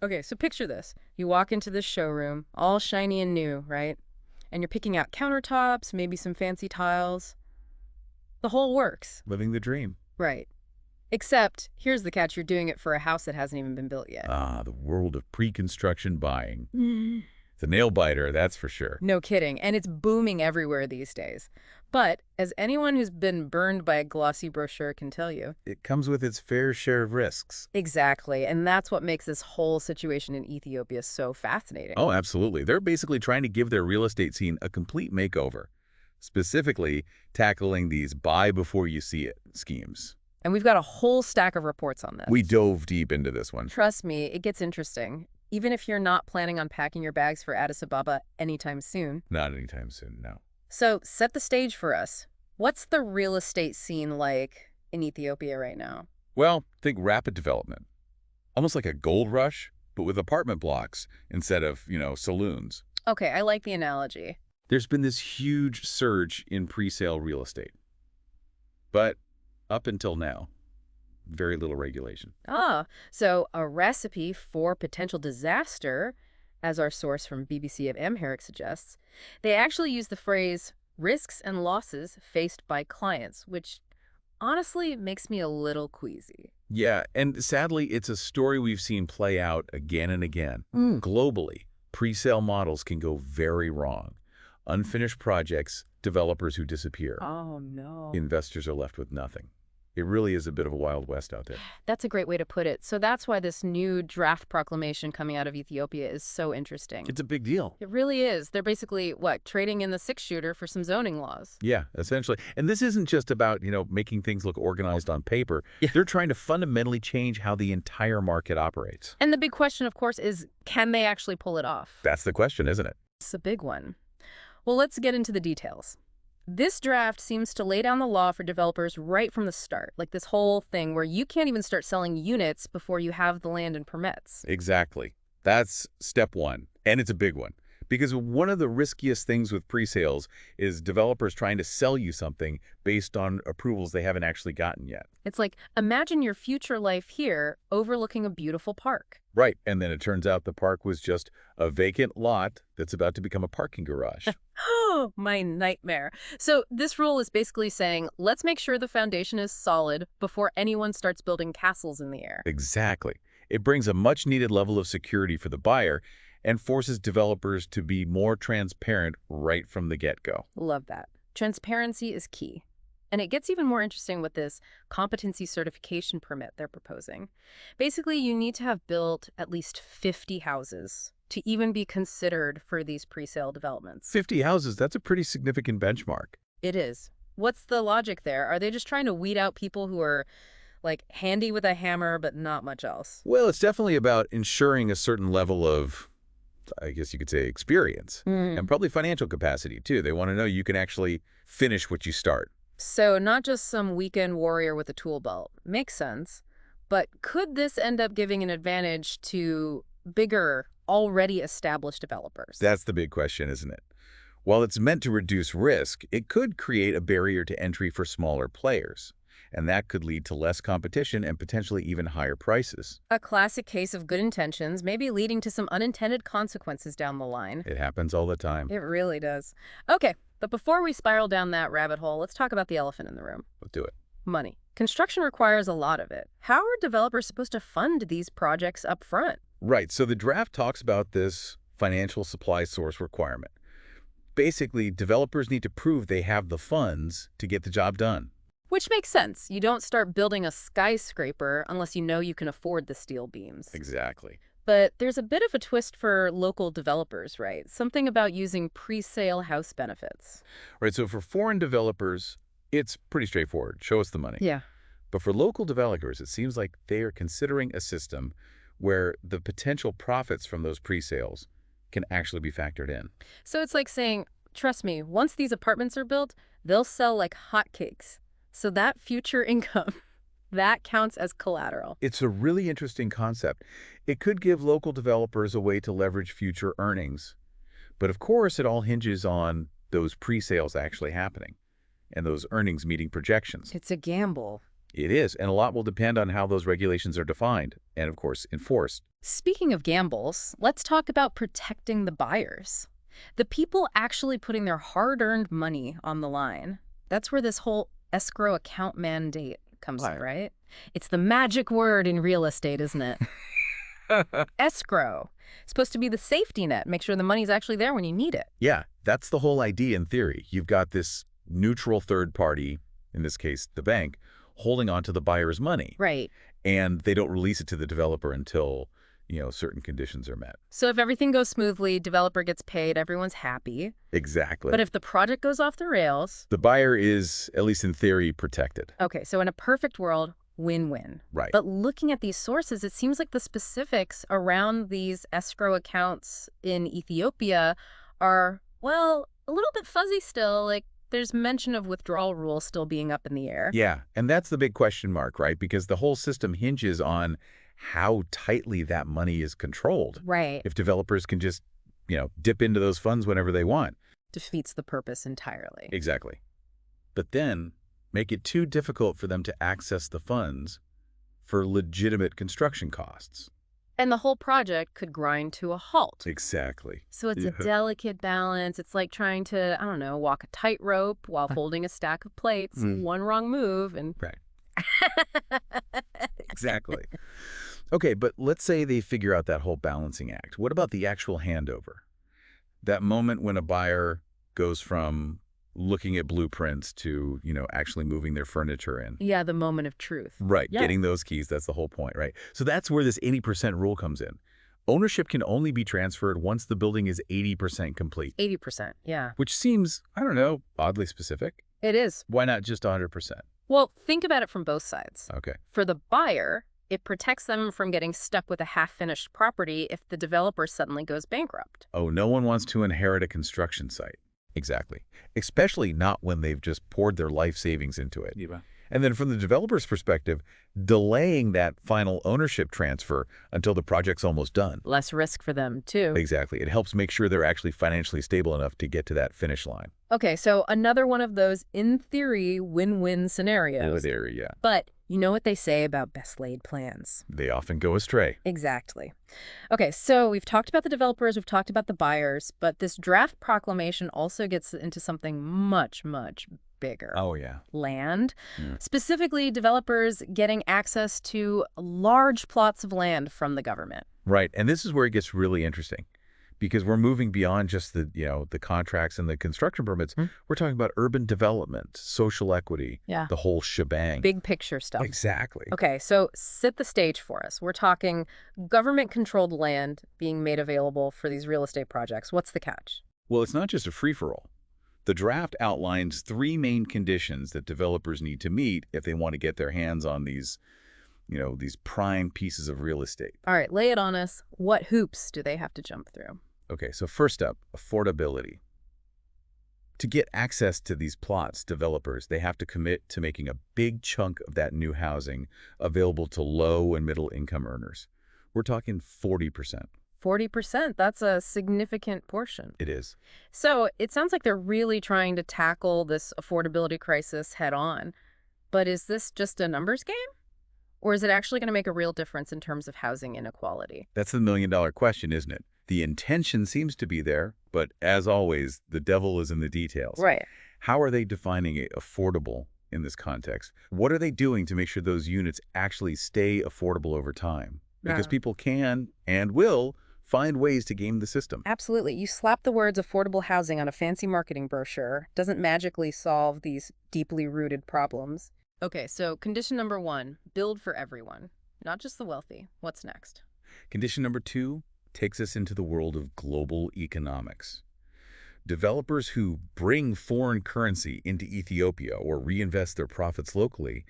Okay, so picture this. You walk into this showroom, all shiny and new, right? And you're picking out countertops, maybe some fancy tiles. The whole works. Living the dream. Right. Except, here's the catch, you're doing it for a house that hasn't even been built yet. Ah, the world of pre-construction buying. Mm. It's a nail-biter, that's for sure. No kidding. And it's booming everywhere these days. But, as anyone who's been burned by a glossy brochure can tell you. It comes with its fair share of risks. Exactly. And that's what makes this whole situation in Ethiopia so fascinating. Oh, absolutely. They're basically trying to give their real estate scene a complete makeover, specifically tackling these buy-before-you-see-it schemes. And we've got a whole stack of reports on this. We dove deep into this one. Trust me, it gets interesting. Even if you're not planning on packing your bags for Addis Ababa anytime soon. Not anytime soon, no. So, set the stage for us. What's the real estate scene like in Ethiopia right now? Well, think rapid development. Almost like a gold rush, but with apartment blocks instead of, saloons. Okay, I like the analogy. There's been this huge surge in pre-sale real estate. But up until now, very little regulation. Ah, so a recipe for potential disaster, as our source from BBC of Amharic suggests. They actually use the phrase risks and losses faced by clients, which honestly makes me a little queasy. Yeah, and sadly, it's a story we've seen play out again and again. Mm. Globally, pre-sale models can go very wrong. Unfinished projects, developers who disappear. Oh, no. Investors are left with nothing. It really is a bit of a Wild West out there. That's a great way to put it. So that's why this new draft proclamation coming out of Ethiopia is so interesting. It's a big deal. It really is. They're basically, trading in the six-shooter for some zoning laws. Yeah, essentially. And this isn't just about, making things look organized on paper. Yeah. They're trying to fundamentally change how the entire market operates. And the big question, of course, is can they actually pull it off? That's the question, isn't it? It's a big one. Well, let's get into the details. This draft seems to lay down the law for developers right from the start, like this whole thing where you can't even start selling units before you have the land and permits. Exactly. That's step one, and it's a big one. Because one of the riskiest things with pre-sales is developers trying to sell you something based on approvals they haven't actually gotten yet. It's like, imagine your future life here overlooking a beautiful park. Right, and then it turns out the park was just a vacant lot that's about to become a parking garage. Oh, my nightmare. So this rule is basically saying, let's make sure the foundation is solid before anyone starts building castles in the air. Exactly. It brings a much-needed level of security for the buyer and forces developers to be more transparent right from the get-go. Love that. Transparency is key. And it gets even more interesting with this competency certification permit they're proposing. Basically, you need to have built at least 50 houses to even be considered for these pre-sale developments. 50 houses, that's a pretty significant benchmark. It is. What's the logic there? Are they just trying to weed out people who are, handy with a hammer but not much else? Well, it's definitely about ensuring a certain level of, I guess you could say, experience. And probably financial capacity, too. They want to know you can actually finish what you start. So not just some weekend warrior with a tool belt. Makes sense. But could this end up giving an advantage to bigger, already established developers? That's the big question, isn't it? While it's meant to reduce risk, it could create a barrier to entry for smaller players. And that could lead to less competition and potentially even higher prices. A classic case of good intentions, maybe leading to some unintended consequences down the line. It happens all the time. It really does. Okay, but before we spiral down that rabbit hole, let's talk about the elephant in the room. Let's do it. Money. Construction requires a lot of it. How are developers supposed to fund these projects up front? Right, so the draft talks about this financial supply source requirement. Basically, developers need to prove they have the funds to get the job done. Which makes sense. You don't start building a skyscraper unless you know you can afford the steel beams. Exactly. But there's a bit of a twist for local developers, right? Something about using pre-sale house benefits. Right, so for foreign developers, it's pretty straightforward. Show us the money. Yeah. But for local developers, it seems like they are considering a system where the potential profits from those pre-sales can actually be factored in. So it's like saying, trust me, once these apartments are built, they'll sell like hotcakes. So that future income, that counts as collateral. It's a really interesting concept. It could give local developers a way to leverage future earnings. But of course, it all hinges on those pre-sales actually happening and those earnings meeting projections. It's a gamble. It is, and a lot will depend on how those regulations are defined and, of course, enforced. Speaking of gambles, let's talk about protecting the buyers. The people actually putting their hard-earned money on the line. That's where this whole escrow account mandate comes in, Right. right? It's the magic word in real estate, isn't it? Escrow. It's supposed to be the safety net, make sure the money's actually there when you need it. Yeah, that's the whole idea in theory. You've got this neutral third party, in this case the bank, holding on to the buyer's money, Right. and they don't release it to the developer until, certain conditions are met. So if everything goes smoothly, developer gets paid, everyone's happy. Exactly. But if the project goes off the rails, The buyer is, at least in theory, protected. okay, so in a perfect world, win-win. Right. But looking at these sources, it seems like the specifics around these escrow accounts in Ethiopia are, well, a little bit fuzzy still. Like, there's mention of withdrawal rules still being up in the air. Yeah, and that's the big question mark, right? Because the whole system hinges on how tightly that money is controlled. Right. If developers can just, dip into those funds whenever they want. Defeats the purpose entirely. Exactly. But then make it too difficult for them to access the funds for legitimate construction costs. And the whole project could grind to a halt. Exactly. So it's a Yeah. delicate balance. It's like trying to, I don't know, walk a tightrope while holding a stack of plates. Mm. One wrong move and... Right. Exactly. Okay, but let's say they figure out that whole balancing act. What about the actual handover? That moment when a buyer goes from looking at blueprints to, actually moving their furniture in. Yeah, the moment of truth. Right, Yeah. getting those keys, that's the whole point, right? So that's where this 80% rule comes in. Ownership can only be transferred once the building is 80% complete, 80%, yeah. which seems, I don't know, oddly specific. It is. Why not just 100%? Well, think about it from both sides. Okay. For the buyer, it protects them from getting stuck with a half-finished property if the developer suddenly goes bankrupt. Oh, no one wants to inherit a construction site. Exactly. Especially not when they've just poured their life savings into it. Yeah. And then from the developer's perspective, delaying that final ownership transfer until the project's almost done. Less risk for them, too. Exactly. It helps make sure they're actually financially stable enough to get to that finish line. Okay, so another one of those, in theory, win-win scenarios. There, yeah. But you know what they say about best-laid plans. They often go astray. Exactly. Okay, so we've talked about the developers, we've talked about the buyers, but this draft proclamation also gets into something much, much bigger. Oh, yeah. Land. Yeah. Specifically, developers getting access to large plots of land from the government. Right. And this is where it gets really interesting because we're moving beyond just the, the contracts and the construction permits. We're talking about urban development, social equity, Yeah. the whole shebang. Big picture stuff. Exactly. Okay, so set the stage for us. We're talking government-controlled land being made available for these real estate projects. What's the catch? Well, it's not just a free-for-all. The draft outlines 3 main conditions that developers need to meet if they want to get their hands on these, these prime pieces of real estate. All right, lay it on us. What hoops do they have to jump through? Okay, so first up, affordability. To get access to these plots, developers, they have to commit to making a big chunk of that new housing available to low and middle income earners. We're talking 40%. 40%, that's a significant portion. It is. So it sounds like they're really trying to tackle this affordability crisis head on. But is this just a numbers game? Or is it actually going to make a real difference in terms of housing inequality? That's the million-dollar question, isn't it? The intention seems to be there, but as always, the devil is in the details. Right. How are they defining it affordable in this context? What are they doing to make sure those units actually stay affordable over time? Because Yeah. people can and will find ways to game the system. Absolutely. You slap the words affordable housing on a fancy marketing brochure, doesn't magically solve these deeply rooted problems. Okay, so condition number 1, build for everyone, not just the wealthy. What's next? Condition number 2 takes us into the world of global economics. Developers who bring foreign currency into Ethiopia or reinvest their profits locally,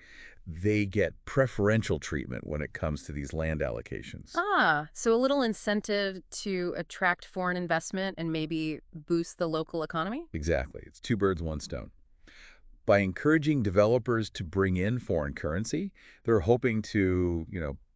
they get preferential treatment when it comes to these land allocations. Ah, so a little incentive to attract foreign investment and maybe boost the local economy? Exactly. It's 2 birds, 1 stone. By encouraging developers to bring in foreign currency, they're hoping to,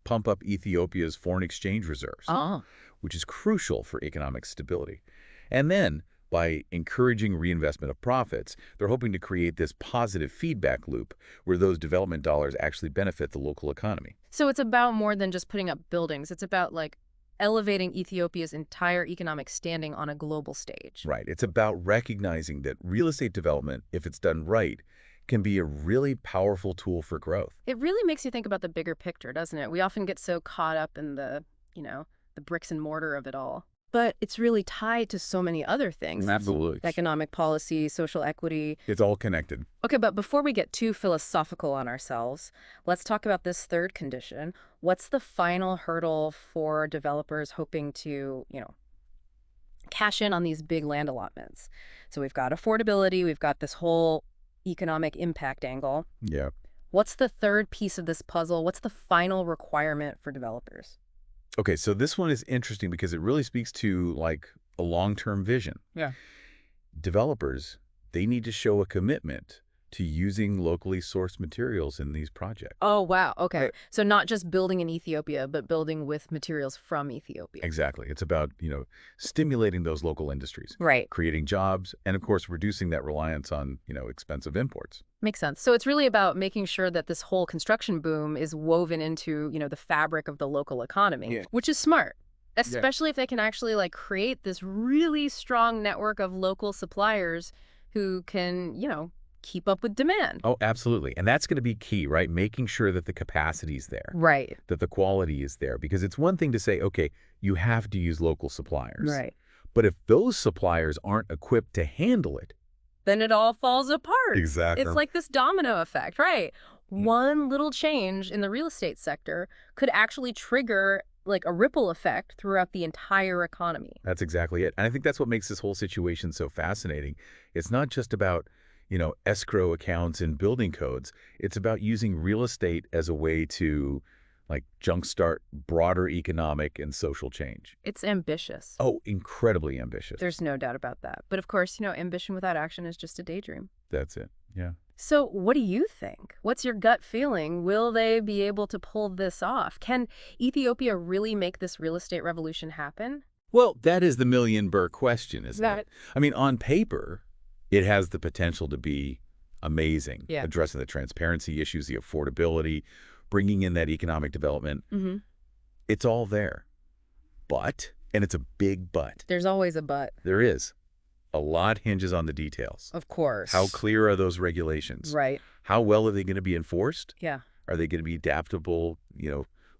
pump up Ethiopia's foreign exchange reserves, Oh. which is crucial for economic stability. And then, by encouraging reinvestment of profits, they're hoping to create this positive feedback loop where those development dollars actually benefit the local economy. So it's about more than just putting up buildings. It's about, like, elevating Ethiopia's entire economic standing on a global stage. Right. It's about recognizing that real estate development, if it's done right, can be a really powerful tool for growth. It really makes you think about the bigger picture, doesn't it? We often get so caught up in the bricks and mortar of it all. But it's really tied to so many other things. Absolutely. Economic policy, social equity. It's all connected. Okay, but before we get too philosophical on ourselves, let's talk about this third condition. What's the final hurdle for developers hoping to, cash in on these big land allotments? So we've got affordability, we've got this whole economic impact angle. Yeah. What's the third piece of this puzzle? What's the final requirement for developers? Okay, so this one is interesting because it really speaks to like a long-term vision. Yeah. Developers, they need to show a commitment to using locally sourced materials in these projects. Oh, wow. Okay. Right. So not just building in Ethiopia, but building with materials from Ethiopia. Exactly. It's about, stimulating those local industries, Right. creating jobs, and of course, reducing that reliance on, expensive imports. Makes sense. So it's really about making sure that this whole construction boom is woven into, the fabric of the local economy, Yeah. which is smart, especially if they can actually create this really strong network of local suppliers who can, keep up with demand. Oh, absolutely. And that's going to be key, right? Making sure that the capacity is there, Right. that the quality is there. Because it's one thing to say, okay, you have to use local suppliers. Right. But if those suppliers aren't equipped to handle it, then it all falls apart. Exactly. It's like this domino effect, right? One little change in the real estate sector could actually trigger a ripple effect throughout the entire economy. that's exactly it. And I think that's what makes this whole situation so fascinating. It's not just about, escrow accounts and building codes. It's about using real estate as a way to jumpstart broader economic and social change. It's ambitious. Oh, incredibly ambitious. There's no doubt about that. But of course, ambition without action is just a daydream. That's it. Yeah. So what do you think? What's your gut feeling? Will they be able to pull this off? Can Ethiopia really make this real estate revolution happen? Well, that is the million-burr question, isn't That- it? I mean, on paper, it has the potential to be amazing, Yeah. addressing the transparency issues, the affordability, bringing in that economic development. Mm-hmm. It's all there. But, and it's a big but, There's always a but. there is. A lot hinges on the details. Of course. How clear are those regulations? Right. How well are they going to be enforced? Yeah. Are they going to be adaptable,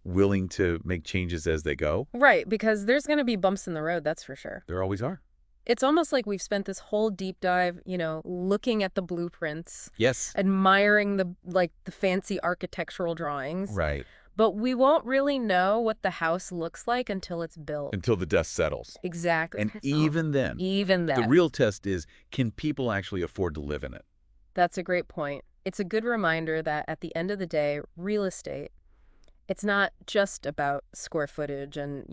willing to make changes as they go? Right, because there's going to be bumps in the road, that's for sure. There always are. It's almost like we've spent this whole deep dive, looking at the blueprints, Yes. admiring the fancy architectural drawings. Right. But we won't really know what the house looks like until it's built. Until the dust settles. Exactly. And even then, Even the then. real test is, can people actually afford to live in it? That's a great point. It's a good reminder that at the end of the day, real estate, it's not just about square footage and,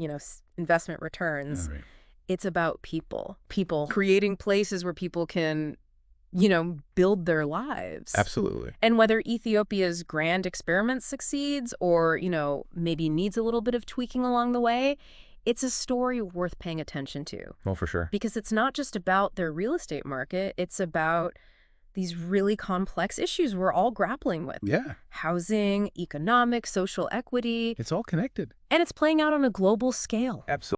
investment returns. All right. It's about people. People creating places where people can, build their lives. Absolutely. And whether Ethiopia's grand experiment succeeds or, maybe needs a little bit of tweaking along the way, it's a story worth paying attention to. Well, for sure. Because it's not just about their real estate market. It's about these really complex issues we're all grappling with. Yeah. Housing, economic, social equity. It's all connected. And it's playing out on a global scale. Absolutely.